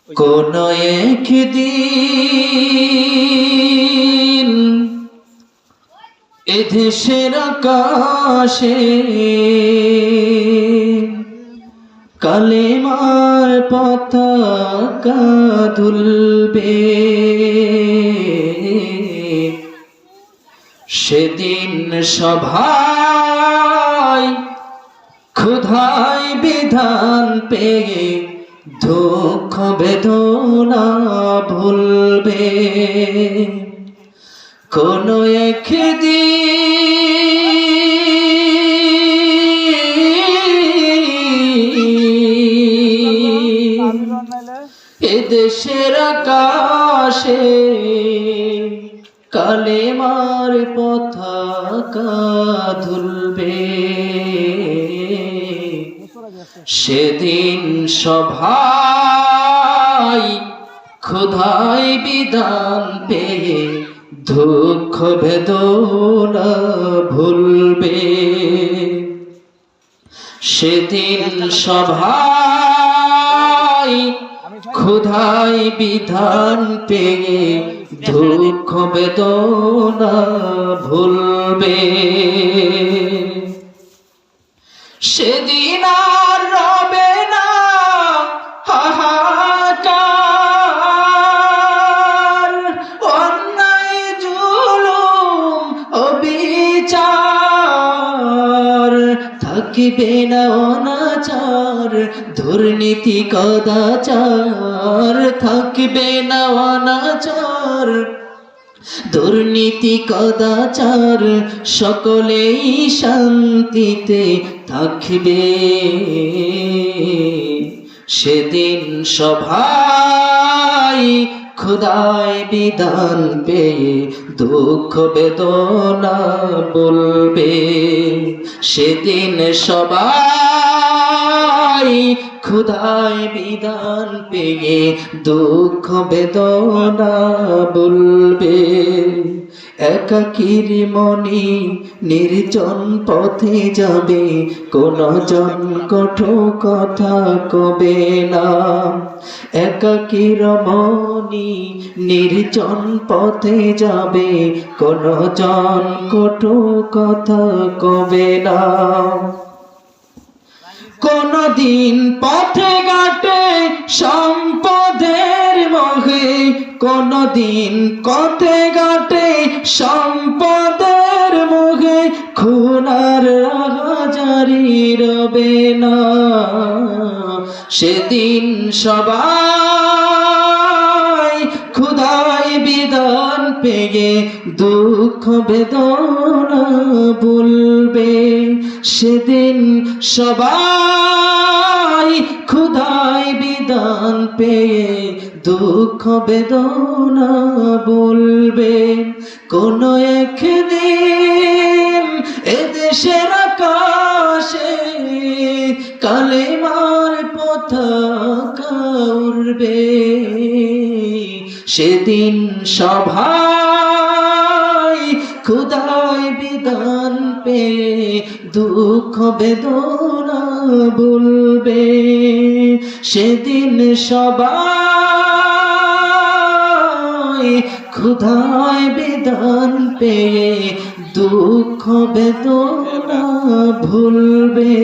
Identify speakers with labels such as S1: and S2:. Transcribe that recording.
S1: কোন একদিন এদেশের আকাশে কালেমার পতাকা দুলবে, সেদিন সভায় ক্ষুধায় বিধান পেয়ে দুঃখ বেদনা ভুলবে। কোন একদিন এদেশের আকাশে কালেমার পতাকা দুলবে, সেদিন সভায় ক্ষুধায় বিধান পেয়ে দুঃখ বেদনা ভুলবে। সেদিন সভায় ক্ষুধায় বিধান পেয়ে দুঃখ বেদনা ভুলবে। সেদিন আর রবে না হাহাকার, অন্যায় জুলুম অবিচার, থাকিবে না অনাচার দুর্নীতি কদাচার, থাকিবে না অনাচার দুর্নীতি কদাচার, সকলেই শান্তিতে থাকবে। সেদিন সভায় ক্ষুধায় বিধান পেয়ে দুঃখ বেদনা বলবে। সেদিন সবাই ক্ষুধায় বিধান পেয়ে দুঃখ বেদনা বলবে। একাকীর মনি নির্জন পথে যাবে, কোন জন কঠো কথা কবে না। একাকীর মনি নির্জন পথে যাবে, কোন জন কঠো কথা কবে না। কোন দিন পথে ঘাটে সম্পদের মোহে, কোন দিন পথে ঘাটে সম্পদের মোহে, খুনার রাজারি রবে না। সেদিন সবাই ক্ষুধায় বিধান পেয়ে দুঃখ বেদনা ভুলবে। সেদিন সবাই ক্ষুধায় বিধান পেয়ে দুঃখ বেদনা বলবে। কোন একদিন এদেশের আকাশে কালেমার পতাকা উড়বে, সেদিন সভায় ক্ষুধায় বিধান পেয়ে দুঃখ বেদনা বলবে। সেদিন সবাই ক্ষুধায় বিধান পেয়ে দুঃখ বেদনা ভুলবে।